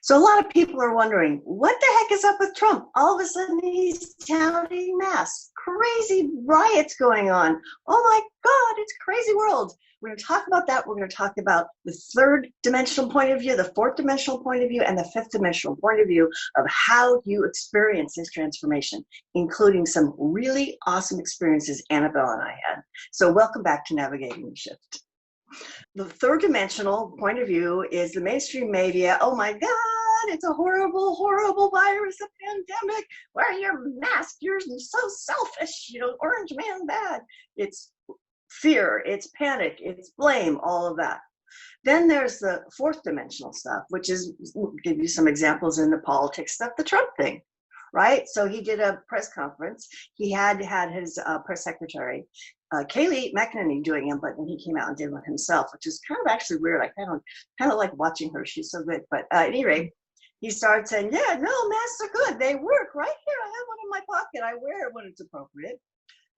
So a lot of people are wondering, what the heck is up with Trump? All of a sudden he's touting masks, crazy riots going on. Oh my God, it's a crazy world. We're going to talk about that. We're going to talk about the third dimensional point of view, the fourth dimensional point of view, and the fifth dimensional point of view of how you experience this transformation, including some really awesome experiences Annabelle and I had. So welcome back to Navigating the Shift. The third dimensional point of view is the mainstream media. Oh my God, it's a horrible, horrible virus, a pandemic. Wear your mask. You're so selfish. Orange man bad. It's fear, it's panic, it's blame, all of that. Then there's the fourth dimensional stuff, which is, we'll give you some examples in the politics stuff, the Trump thing, right? So he did a press conference. He had his press secretary, Kayleigh McEnany, doing it, but then he came out and did it himself, which is kind of actually weird. I kind of like watching her. She's so good. But at any rate, he started saying, yeah, no, masks are good. They work right here. I have one in my pocket. I wear it when it's appropriate.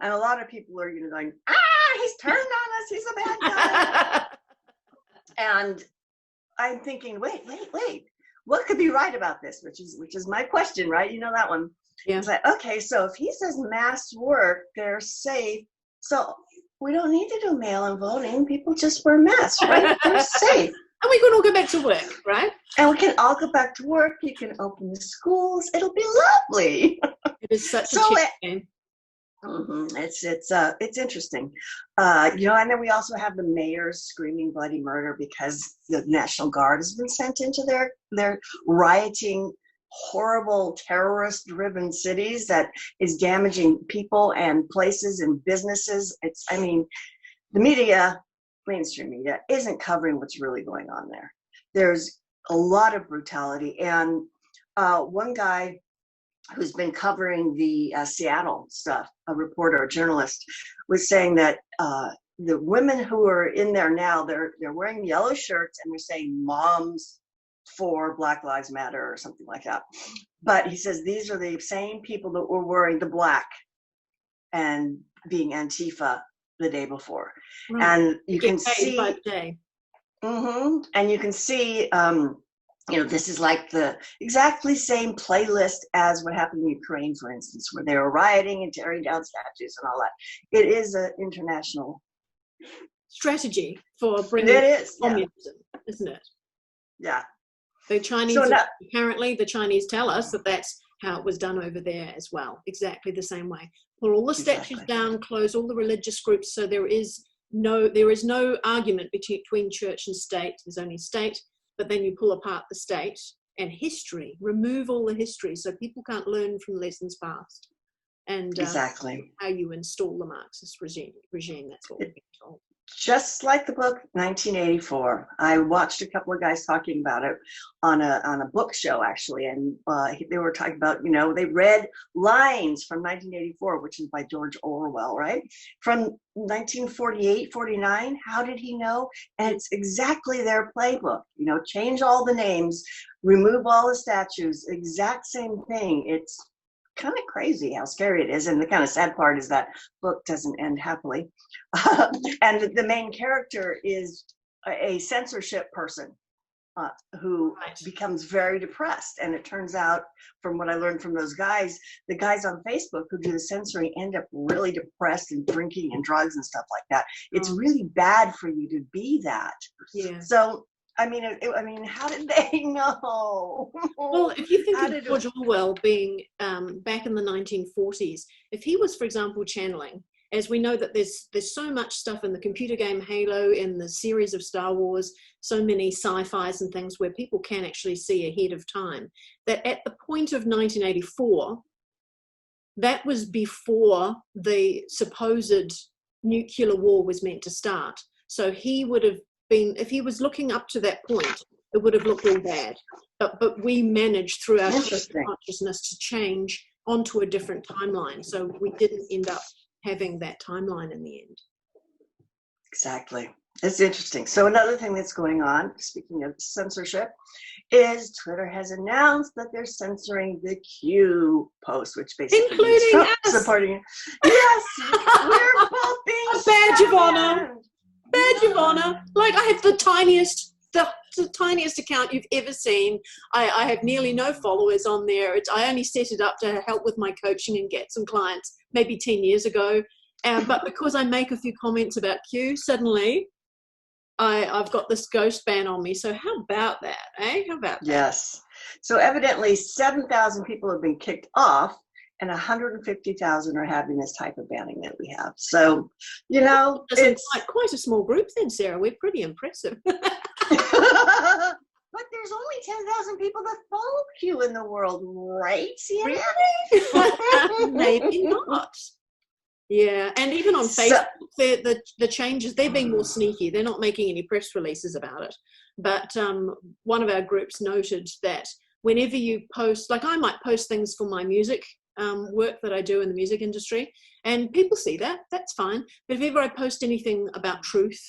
And a lot of people are going, he's turned on us. He's a bad guy. And I'm thinking, wait. What could be right about this? Which is my question, right? You know that one. Yeah. It's like, okay, so if he says masks work, they're safe. So we don't need to do mail-in voting. People just wear masks, right? They're safe. And we can all go back to work, right? And we can all go back to work. You can open the schools. It'll be lovely. It is such a game. Mm-hmm. It's interesting, and then we also have the mayors screaming bloody murder because the National Guard has been sent into their rioting, horrible terrorist-driven cities that is damaging people and places and businesses. The media, mainstream media, isn't covering what's really going on there. There's a lot of brutality, and one guy who's been covering the Seattle stuff, a reporter, a journalist, was saying that the women who are in there now, they're wearing yellow shirts and they're saying moms for Black Lives Matter or something like that. But he says these are the same people that were wearing the black and being Antifa the day before. Right. And you can see, and you can see, this is like the exactly same playlist as what happened in Ukraine, for instance, where they were rioting and tearing down statues and all that. It is an international strategy for bringing communism, isn't it? Yeah. The Chinese, apparently the Chinese tell us that that's how it was done over there as well. Exactly the same way. Pull all the statues down, close all the religious groups, so there is no argument between church and state. There's only state. But then you pull apart the state and history, remove all the history so people can't learn from lessons past. And how you install the Marxist regime. That's what we're being told. Just like the book 1984, I watched a couple of guys talking about it on a book show, actually, and they were talking about, they read lines from 1984, which is by George Orwell, right? From 1948, 49, how did he know? And it's exactly their playbook, change all the names, remove all the statues, exact same thing. It's kind of crazy how scary it is, and the kind of sad part is that book doesn't end happily. And the main character is a censorship person who becomes very depressed, and it turns out, from what I learned from those guys, the guys on Facebook who do the censoring end up really depressed and drinking and drugs and stuff like that. It's really bad for you to be that. Yeah. So how did they know? Well, if you think of George Orwell being back in the 1940s, if he was, for example, channeling, as we know that there's so much stuff in the computer game Halo, in the series of Star Wars, so many sci-fis and things where people can actually see ahead of time, that at the point of 1984, that was before the supposed nuclear war was meant to start. So he would have been, if he was looking up to that point, it would have looked all bad. But we managed through our consciousness to change onto a different timeline. So we didn't end up having that timeline in the end. Exactly. It's interesting. So another thing that's going on, speaking of censorship, is Twitter has announced that they're censoring the Q post, which basically including Trump us supporting. Yes, we're both being a badge of honor. Badge of honor. Like, I have the tiniest the tiniest account you've ever seen. I have nearly no followers on there. I only set it up to help with my coaching and get some clients maybe 10 years ago. But because I make a few comments about Q, suddenly I've got this ghost ban on me. So how about that, eh? How about that? Yes. So evidently 7,000 people have been kicked off and 150,000 are having this type of banning that we have. So, you know, it's quite a small group then, Sarah. We're pretty impressive. But there's only 10,000 people that follow Q in the world, right? Really? Maybe not. Yeah, and even on Facebook, the changes, they're being more sneaky. They're not making any press releases about it. But one of our groups noted that whenever you post, like I might post things for my music work that I do in the music industry, and people see that, that's fine. But if ever I post anything about truth,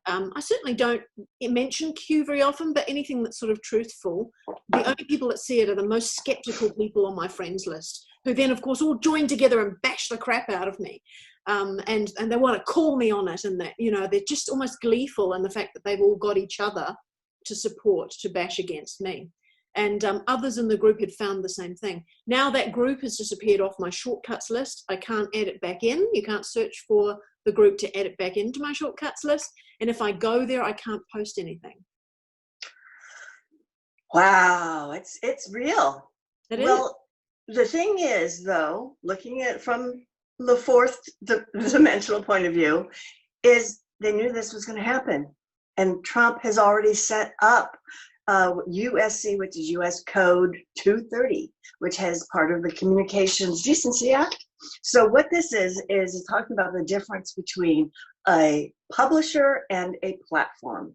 I certainly don't mention Q very often, but anything that's sort of truthful, the only people that see it are the most skeptical people on my friends list, who then, of course, all join together and bash the crap out of me. And they want to call me on it, and that, you know, they're just almost gleeful in the fact that they've all got each other to support, to bash against me. And others in the group had found the same thing. Now that group has disappeared off my shortcuts list. I can't add it back in. You can't search for the group to add it back into my shortcuts list. And if I go there, I can't post anything. Wow, it's real. It is. Well, the thing is, though, looking at it from the fourth dimensional point of view, is they knew this was going to happen. And Trump has already set up U.S.C., which is U.S. Code 230, which has part of the Communications Decency Act. So what this is talking about the difference between a publisher and a platform.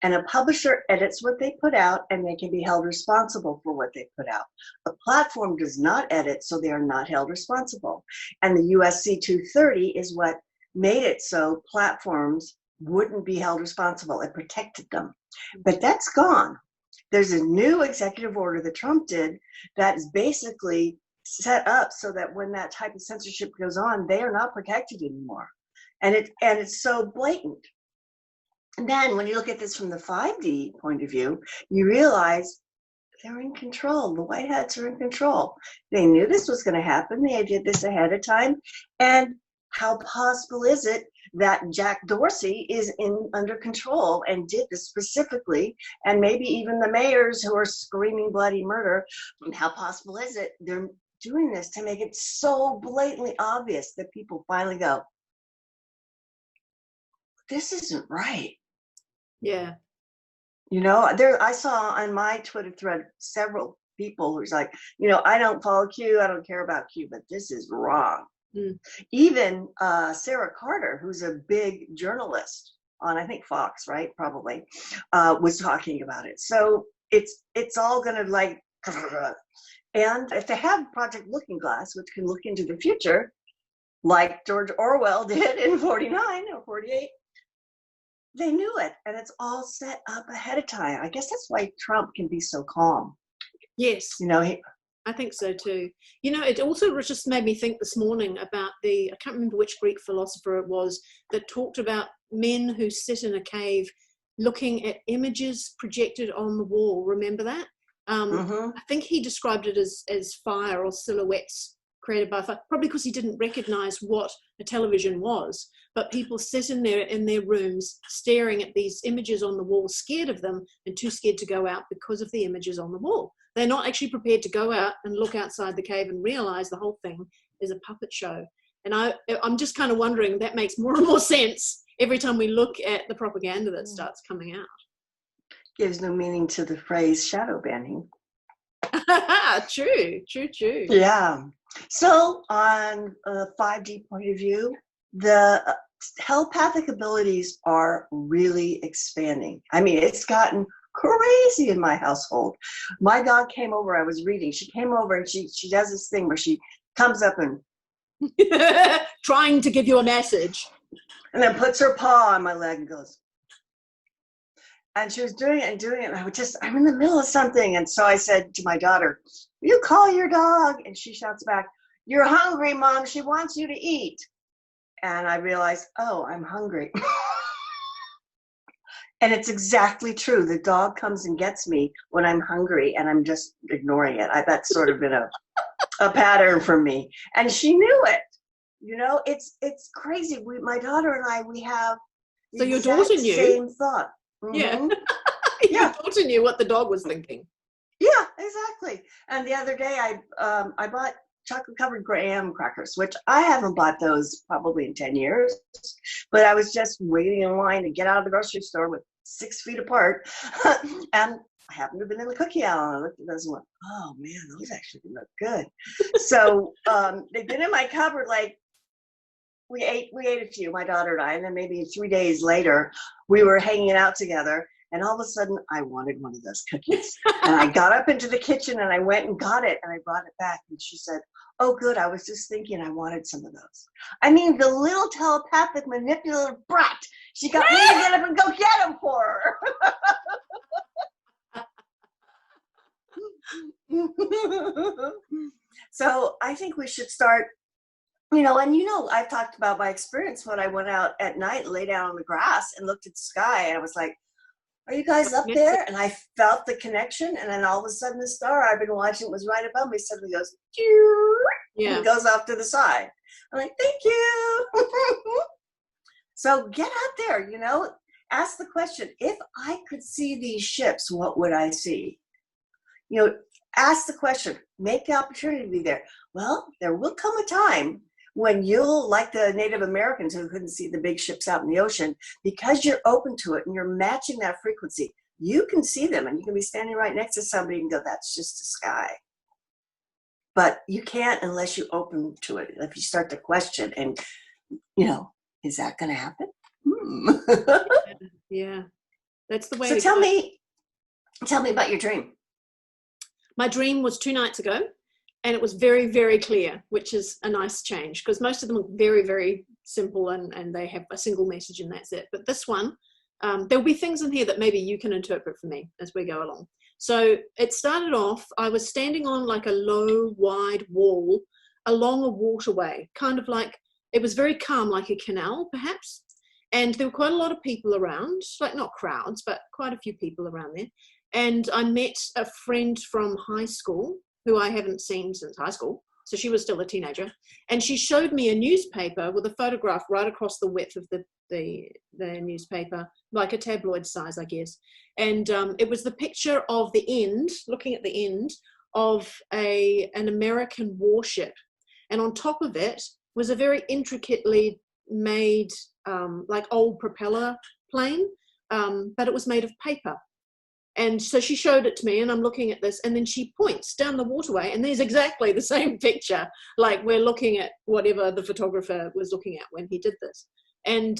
And a publisher edits what they put out, and they can be held responsible for what they put out. A platform does not edit, so they are not held responsible. And the U.S.C. 230 is what made it so platforms wouldn't be held responsible. It protected them. But that's gone. There's a new executive order that Trump did that is basically set up so that when that type of censorship goes on, they are not protected anymore. And it's so blatant. And then when you look at this from the 5D point of view, you realize they're in control. The white hats are in control. They knew this was going to happen. They did this ahead of time. And how possible is it that Jack Dorsey is under control and did this specifically, and maybe even the mayors who are screaming bloody murder? And how possible is it they're doing this to make it so blatantly obvious that people finally go, this isn't right? Yeah. You know, I saw on my Twitter thread several people who's like, you know, I don't follow Q, I don't care about Q, but this is wrong. Even Sarah Carter, who's a big journalist on, I think, Fox, right? Probably, was talking about it. So it's all going to like, and if they have Project Looking Glass, which can look into the future, like George Orwell did in 49 or 48, they knew it, and it's all set up ahead of time. I guess that's why Trump can be so calm. Yes. You know, I think so too. You know, it also just made me think this morning about I can't remember which Greek philosopher it was that talked about men who sit in a cave looking at images projected on the wall. Remember that? I think he described it as fire or silhouettes created by fire, probably because he didn't recognize what a television was. But people sit in their rooms staring at these images on the wall, scared of them and too scared to go out because of the images on the wall. They're not actually prepared to go out and look outside the cave and realize the whole thing is a puppet show. And I'm just kind of wondering, that makes more and more sense every time we look at the propaganda that starts coming out. Gives no meaning to the phrase shadow banning. True. Yeah. So on a 5D point of view, the telepathic abilities are really expanding. I mean, it's gotten crazy in my household. My dog came over, I was reading. She came over and she does this thing where she comes up and trying to give you a message. And then puts her paw on my leg and goes. And she was doing it. And I'm in the middle of something. And so I said to my daughter, you call your dog. And she shouts back, you're hungry, Mom. She wants you to eat. And I realized, oh, I'm hungry. And it's exactly true. The dog comes and gets me when I'm hungry and I'm just ignoring it. That's sort of been a pattern for me. And she knew it. You know, it's crazy. My daughter and I, we have so your daughter knew. Same thought. Yeah. Your daughter knew what the dog was thinking. Yeah, exactly. And the other day I bought chocolate covered graham crackers, which I haven't bought those probably in 10 years, but I was just waiting in line to get out of the grocery store with 6 feet apart. And I happened to have been in the cookie aisle, and I looked at those and went, oh man, those actually look good. So they've been in my cupboard. Like we ate a few, my daughter and I, and then maybe 3 days later we were hanging out together, and all of a sudden I wanted one of those cookies. And I got up into the kitchen and I went and got it, and I brought it back, and she said, oh good, I was just thinking I wanted some of those. I mean, the little telepathic manipulative brat, she got me to get up and go get them for her. So I think we should start, you know, and you know, I've talked about my experience when I went out at night and lay down on the grass and looked at the sky, and I was like, are you guys up there? And I felt the connection, and then all of a sudden the star I've been watching was right above me, suddenly goes, and it goes off to the side. I'm like, thank you. So get out there, you know, ask the question, if I could see these ships, what would I see? You know, ask the question, make the opportunity to be there. Well, there will come a time when you'll, like the Native Americans who couldn't see the big ships out in the ocean, because you're open to it and you're matching that frequency, you can see them, and you can be standing right next to somebody and go, that's just the sky. But you can't unless you open to it. If you start to question and, you know, is that going to happen? Yeah, that's the way. So tell me about your dream. My dream was 2 nights ago, and it was very, very clear, which is a nice change, because most of them are very, very simple and they have a single message and that's it. But this one, there'll be things in here that maybe you can interpret for me as we go along. So it started off, I was standing on like a low, wide wall along a waterway, kind of like, it was very calm, like a canal perhaps. And there were quite a lot of people around, like not crowds, but quite a few people around there. And I met a friend from high school who I haven't seen since high school. So she was still a teenager. And she showed me a newspaper with a photograph right across the width of the newspaper, like a tabloid size, I guess. And it was the picture of the end, looking at the end of an American warship. And on top of it was a very intricately made, like old propeller plane, but it was made of paper. And so she showed it to me, and I'm looking at this, and then she points down the waterway, and there's exactly the same picture, like we're looking at whatever the photographer was looking at when he did this. And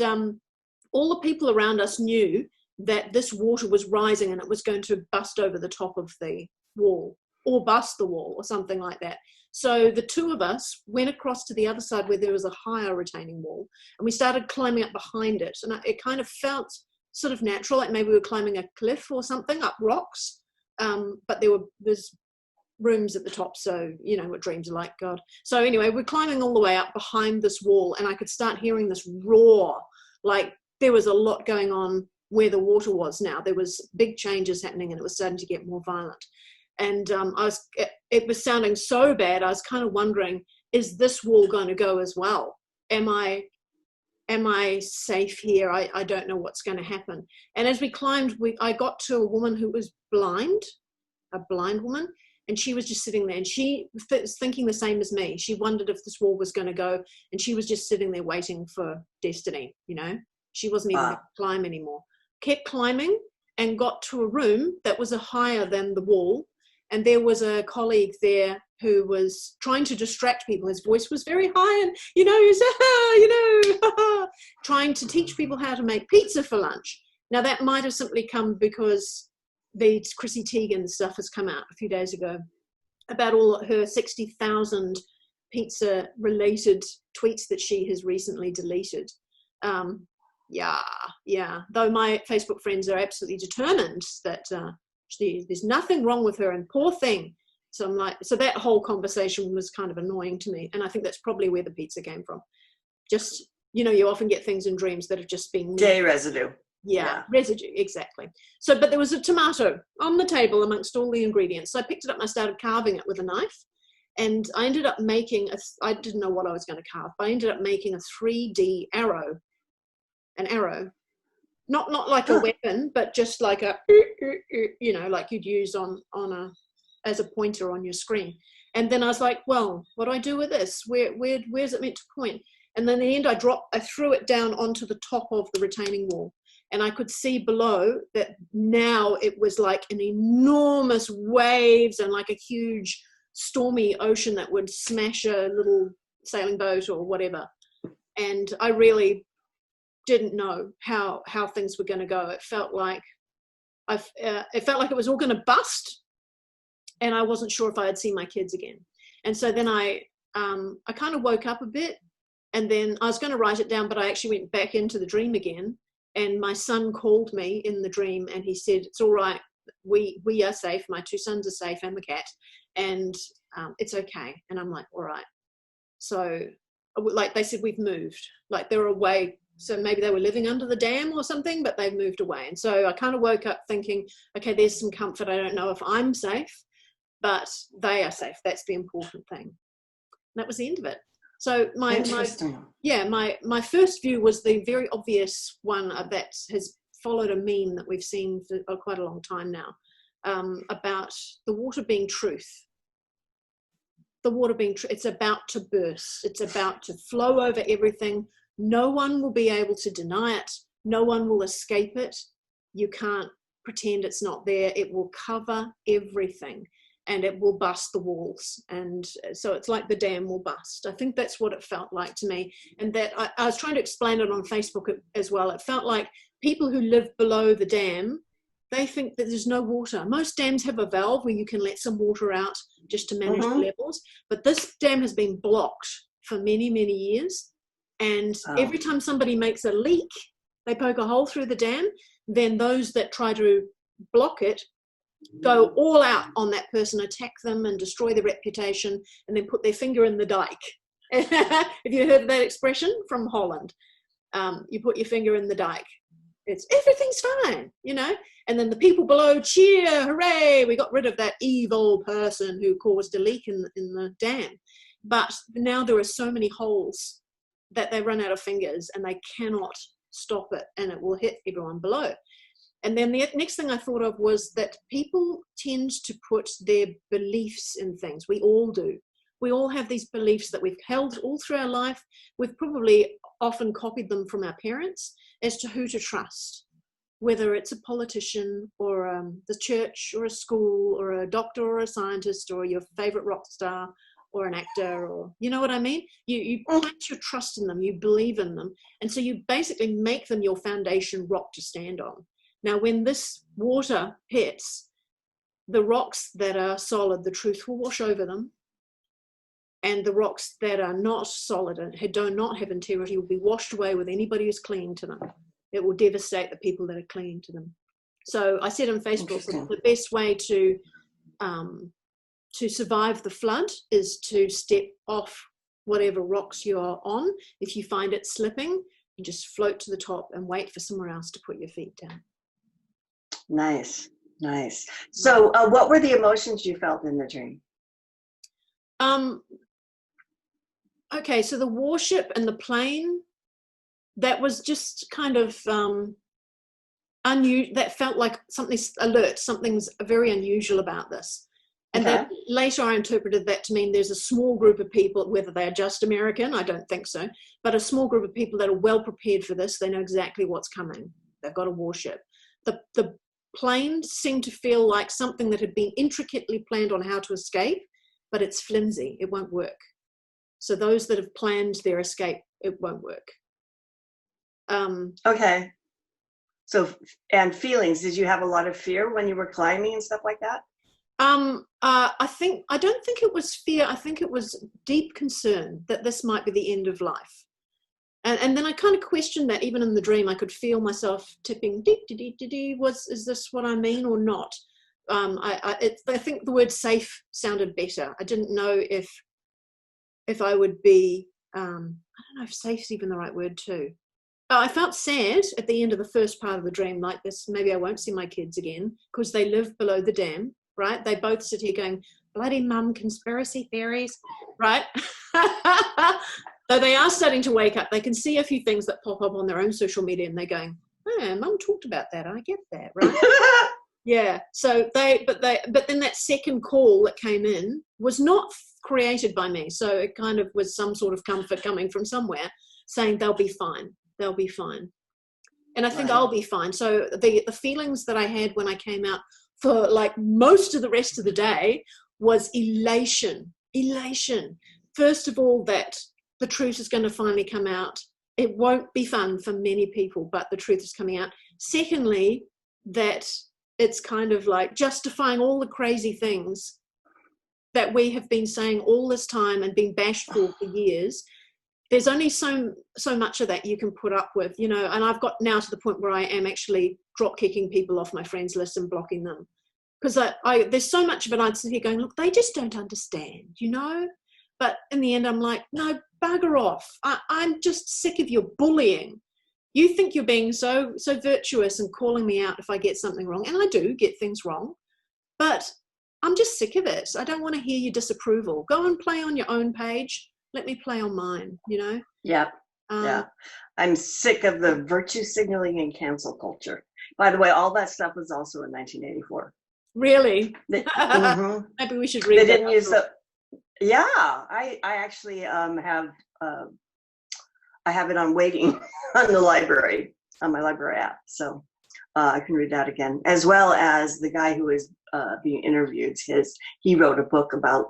all the people around us knew that this water was rising and it was going to bust over the top of the wall, or bust the wall, or something like that. So the two of us went across to the other side where there was a higher retaining wall, and we started climbing up behind it. And it kind of felt sort of natural, like maybe we were climbing a cliff or something, up rocks, but there's rooms at the top, so you know what dreams are like, God. So anyway, we're climbing all the way up behind this wall, and I could start hearing this roar, like there was a lot going on where the water was now. There was big changes happening, and it was starting to get more violent. And it was sounding so bad, I was kind of wondering, is this wall going to go as well? Am I safe here? I don't know what's going to happen. And as we climbed, I got to a woman who was blind, a blind woman, and she was just sitting there, and she was thinking the same as me. She wondered if this wall was going to go, and she was just sitting there waiting for destiny, you know. She wasn't even going to climb anymore. Kept climbing and got to a room that was higher than the wall, and there was a colleague there who was trying to distract people. His voice was very high, and, you know, he said, trying to teach people how to make pizza for lunch. Now, that might have simply come because the Chrissy Teigen stuff has come out a few days ago about all her 60,000 pizza-related tweets that she has recently deleted. Yeah. Though my Facebook friends are absolutely determined that there's nothing wrong with her, and poor thing. So I'm like, so that whole conversation was kind of annoying to me. And I think that's probably where the pizza came from. Just, you know, you often get things in dreams that have just been day residue. Yeah, residue, exactly. So, but there was a tomato on the table amongst all the ingredients. So I picked it up and I started carving it with a knife. And I ended up making, I didn't know what I was going to carve, but I ended up making a 3D arrow. An arrow. Not like a weapon, but just like a, you know, like you'd use as a pointer on your screen. And then I was like, well, what do I do with this? Where's it meant to point? And then in the end, I threw it down onto the top of the retaining wall. And I could see below that now it was like an enormous waves and like a huge stormy ocean that would smash a little sailing boat or whatever. And I really didn't know how things were going to go. It felt like it was all going to bust, and I wasn't sure if I'd see my kids again. And so then I kind of woke up a bit, and then I was going to write it down, but I actually went back into the dream again. And my son called me in the dream, and he said, "It's all right. We are safe. My 2 sons are safe, and the cat, and it's okay." And I'm like, "All right." So, like they said, we've moved. Like they're away. So maybe they were living under the dam or something, but they've moved away. And so I kind of woke up thinking, okay, there's some comfort. I don't know if I'm safe, but they are safe. That's the important thing. And that was the end of it. So my first view was the very obvious one that has followed a meme that we've seen for quite a long time now, about the water being truth. The water being it's about to burst. It's about to flow over everything. No one will be able to deny it. No one will escape it. You can't pretend it's not there. It will cover everything, and it will bust the walls. And so it's like the dam will bust. I think that's what it felt like to me. And that I was trying to explain it on Facebook as well. It felt like people who live below the dam, they think that there's no water. Most dams have a valve where you can let some water out just to manage the levels. But this dam has been blocked for many, many years. And every time somebody makes a leak, they poke a hole through the dam, then those that try to block it go all out on that person, attack them and destroy their reputation, and then put their finger in the dike. Have you heard of that expression from Holland? You put your finger in the dike. It's everything's fine, you know, and then the people below cheer, hooray, we got rid of that evil person who caused a leak in the dam. But now there are so many holes that they run out of fingers and they cannot stop it, and it will hit everyone below. And then the next thing I thought of was that people tend to put their beliefs in things. We all do. We all have these beliefs that we've held all through our life. We've probably often copied them from our parents as to who to trust, whether it's a politician or the church or a school or a doctor or a scientist or your favorite rock star or an actor, or you know what I mean? You plant your trust in them, you believe in them, and so you basically make them your foundation rock to stand on. Now, when this water hits, the rocks that are solid, the truth will wash over them, and the rocks that are not solid and do not have integrity will be washed away with anybody who's clinging to them. It will devastate the people that are clinging to them. So I said on Facebook that the best way to survive the flood is to step off whatever rocks you're on. If you find it slipping, you just float to the top and wait for somewhere else to put your feet down. Nice. So what were the emotions you felt in the dream? Okay, so the warship and the plane, that was just kind of unusual. That felt like something alert, something's very unusual about this. And then later I interpreted that to mean there's a small group of people, whether they're just American, I don't think so, but a small group of people that are well prepared for this. They know exactly what's coming. They've got a warship. The plane seemed to feel like something that had been intricately planned on how to escape, but it's flimsy. It won't work. So those that have planned their escape, it won't work. Okay. So, and feelings, did you have a lot of fear when you were climbing and stuff like that? I don't think it was fear. I think it was deep concern that this might be the end of life. And then I kind of questioned that. Even in the dream, I could feel myself tipping, is this what I mean or not? I think the word safe sounded better. I didn't know if I would be, I don't know if safe is even the right word too. I felt sad at the end of the first part of the dream, like this, maybe I won't see my kids again because they live below the dam, right? They both sit here going, bloody mum, conspiracy theories, right? So they are starting to wake up. They can see a few things that pop up on their own social media and they're going, oh, mum talked about that. I get that, right? Yeah. So but then that second call that came in was not created by me. So it kind of was some sort of comfort coming from somewhere saying they'll be fine. They'll be fine. And I think I'll be fine. So the feelings that I had when I came out for like most of the rest of the day was elation. First of all, that the truth is going to finally come out. It won't be fun for many people, but the truth is coming out. Secondly, that it's kind of like justifying all the crazy things that we have been saying all this time and being bashed for years. There's only so much of that you can put up with, you know, and I've got now to the point where I am actually drop kicking people off my friends list and blocking them. Because there's so much of it I'd sit here going, look, they just don't understand, you know? But in the end, I'm like, no, bugger off. I'm just sick of your bullying. You think you're being so virtuous and calling me out if I get something wrong. And I do get things wrong. But I'm just sick of it. I don't want to hear your disapproval. Go and play on your own page. Let me play on mine, you know? Yeah. I'm sick of the virtue signaling and cancel culture. By the way, all that stuff was also in 1984. Really? Mm-hmm. Maybe we should read They didn't use the... Yeah, I actually have it on waiting on the library, on my library app. So I can read that again, as well as the guy who is being interviewed. He wrote a book about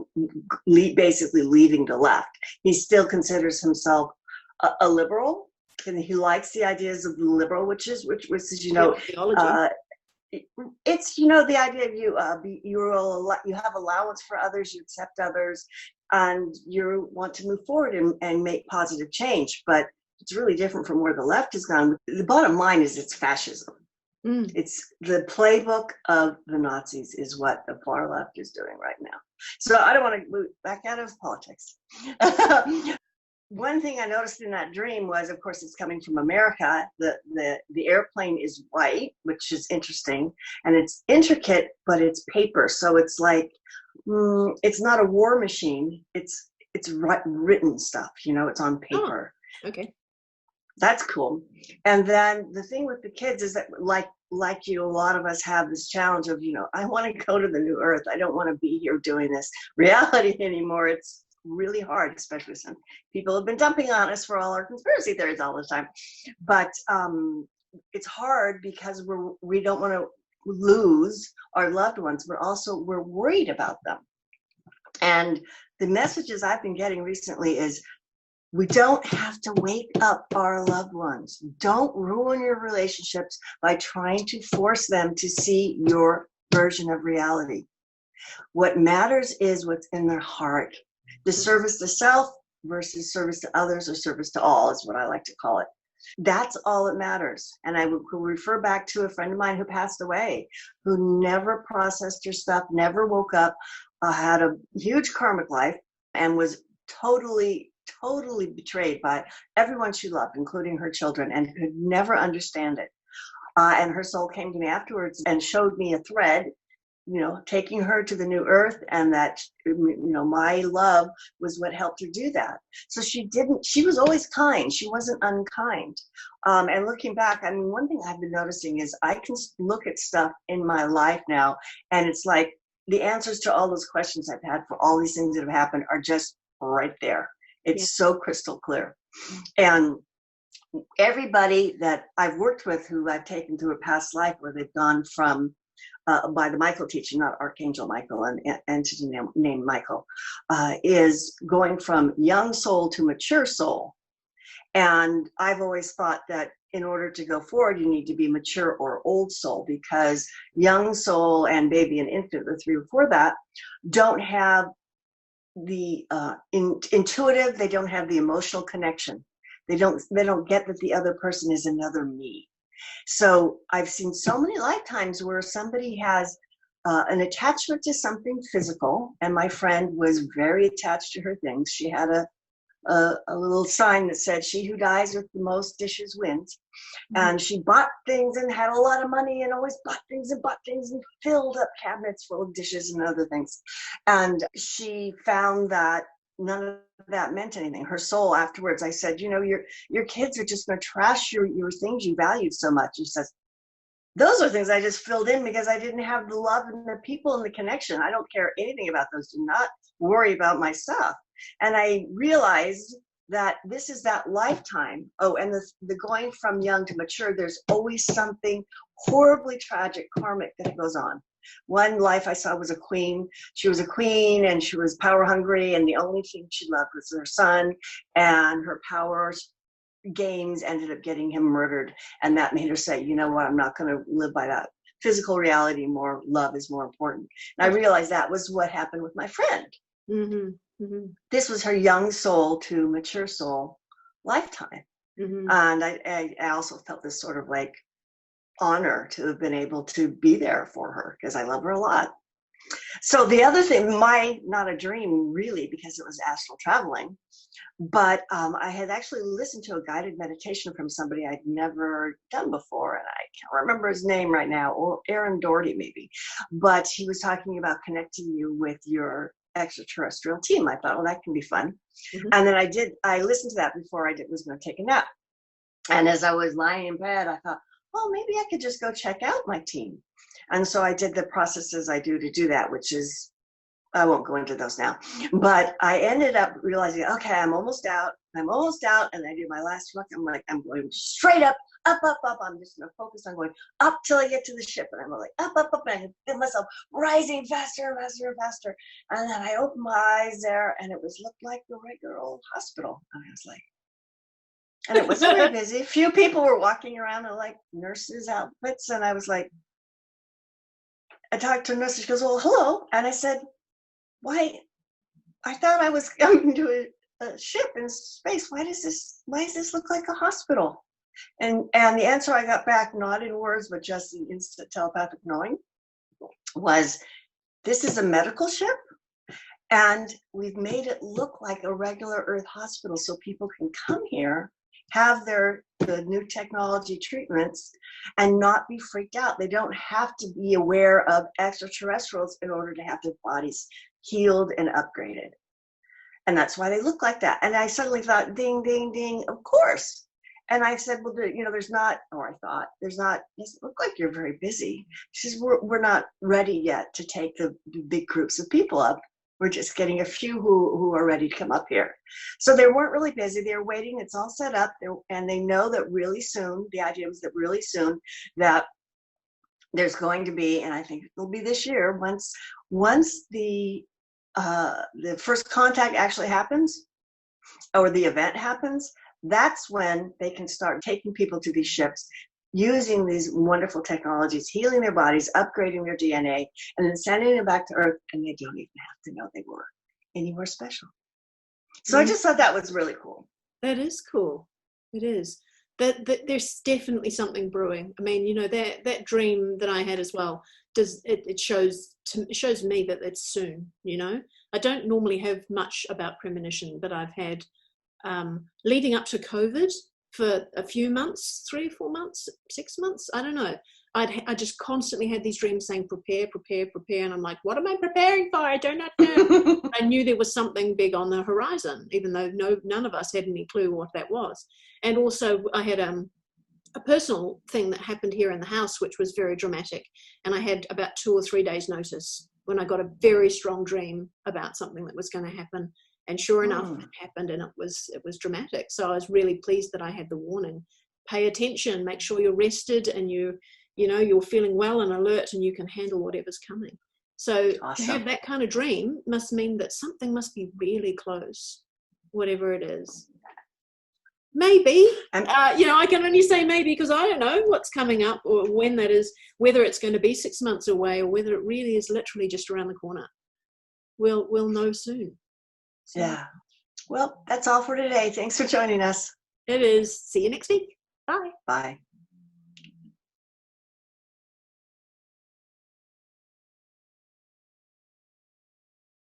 basically leaving the left. He still considers himself a liberal, and he likes the ideas of the liberal, which is you know, it's, you know, the idea of you have allowance for others, you accept others, and you want to move forward and make positive change. But it's really different from where the left has gone. The bottom line is it's fascism. It's the playbook of the Nazis is what the far left is doing right now. So I don't want to move back out of politics. One thing I noticed in that dream was, of course, it's coming from America. The airplane is white, which is interesting, and it's intricate, but it's paper. So it's like, it's not a war machine. It's written stuff, you know, it's on paper. Oh, okay. That's cool. And then the thing with the kids is that, like you, a lot of us have this challenge of, you know, I want to go to the new earth. I don't want to be here doing this reality anymore. It's really hard, especially since people have been dumping on us for all our conspiracy theories all the time. But it's hard because we don't want to lose our loved ones. We're worried about them. And the messages I've been getting recently is, we don't have to wake up our loved ones. Don't ruin your relationships by trying to force them to see your version of reality. What matters is what's in their heart. The service to self versus service to others, or service to all is what I like to call it. That's all that matters. And I would refer back to a friend of mine who passed away, who never processed her stuff, never woke up, had a huge karmic life, and was totally betrayed by everyone she loved, including her children, and could never understand it. And her soul came to me afterwards and showed me a thread, you know, taking her to the new earth, and that, you know, my love was what helped her do that. So she was always kind. She wasn't unkind. And looking back, I mean, one thing I've been noticing is I can look at stuff in my life now, and it's like the answers to all those questions I've had for all these things that have happened are just right there. It's so crystal clear. And everybody that I've worked with who I've taken through a past life where they've gone from, by the Michael teaching, not Archangel Michael, an entity named Michael, is going from young soul to mature soul. And I've always thought that in order to go forward, you need to be mature or old soul, because young soul and baby and infant, the three before that, don't have the intuitive, they don't have the emotional connection. They don't get that the other person is another me. So I've seen so many lifetimes where somebody has an attachment to something physical, and my friend was very attached to her things. She had a little sign that said, "She who dies with the most dishes wins." And she bought things and had a lot of money and always bought things and filled up cabinets full of dishes and other things. And she found that none of that meant anything. Her soul afterwards, I said, your kids are just going to trash your things you valued so much. She says, those are things I just filled in because I didn't have the love and the people and the connection. I don't care anything about those. Do not worry about my stuff. And I realized that this is that lifetime. Oh, and the going from young to mature, there's always something horribly tragic, karmic that goes on. One life I saw was a queen. She was a queen and she was power hungry, and the only thing she loved was her son, and her power games ended up getting him murdered. And that made her say, you know what, I'm not going to live by that physical reality more. Love is more important. And I realized that was what happened with my friend. Mm-hmm. Mm-hmm. This was her young soul to mature soul lifetime. Mm-hmm. And I also felt this sort of like honor to have been able to be there for her because I love her a lot. So the other thing, not a dream really, because it was astral traveling, but I had actually listened to a guided meditation from somebody I'd never done before, and I can't remember his name right now, or Aaron Doherty maybe, but he was talking about connecting you with your extraterrestrial team. I thought, well, that can be fun. Mm-hmm. And then I listened to that before I was going to take a nap. And as I was lying in bed, I thought, well, maybe I could just go check out my team. And so I did the processes I do to do that, which is, I won't go into those now, but I ended up realizing, okay, I'm almost out. And I do my last look. I'm like, I'm going straight up. I'm just going to focus on going up till I get to the ship. And I'm like, up. And I feel myself rising faster and faster and faster. And then I opened my eyes there, and looked like the regular old hospital. And I was like, and it wasn't very busy. A few people were walking around in like nurses' outfits. And I was like, I talked to a nurse. She goes, well, hello. And I said, why? I thought I was coming to a ship in space. Why does this look like a hospital? And the answer I got back, not in words, but just in instant telepathic knowing, was this is a medical ship, and we've made it look like a regular Earth hospital so people can come here, have the new technology treatments, and not be freaked out. They don't have to be aware of extraterrestrials in order to have their bodies healed and upgraded. And that's why they look like that. And I suddenly thought, ding, ding, ding, of course. And I said, well, there's not, or I thought, doesn't look like you're very busy. She says, we're not ready yet to take the big groups of people up. We're just getting a few who are ready to come up here. So they weren't really busy. They're waiting. It's all set up. And they know that really soon, the idea was that really soon that there's going to be, and I think it'll be this year, once the first contact actually happens, or the event happens, that's when they can start taking people to these ships, using these wonderful technologies, healing their bodies, upgrading their DNA, and then sending them back to Earth, and they don't even have to know they were any more special. So I just thought that was really cool. That is cool. It is. That there's definitely something brewing. I mean, that dream that I had as well, it shows me that it's soon. I don't normally have much about premonition, but I've had leading up to COVID for a few months, 3 or 4 months, 6 months, I don't know. I just constantly had these dreams saying, prepare, and I'm like, what am I preparing for? I do not know. I knew there was something big on the horizon, even though none of us had any clue what that was. And also I had a personal thing that happened here in the house, which was very dramatic. And I had about 2 or 3 days notice when I got a very strong dream about something that was going to happen. And sure enough, it happened, and it was dramatic. So I was really pleased that I had the warning. Pay attention, make sure you're rested, and you're feeling well and alert, and you can handle whatever's coming. So awesome. To have that kind of dream must mean that something must be really close, whatever it is. Maybe, I can only say maybe because I don't know what's coming up or when that is, whether it's going to be 6 months away or whether it really is literally just around the corner. We'll know soon. So. Yeah. Well, that's all for today. Thanks for joining us. It is. See you next week. Bye. Bye.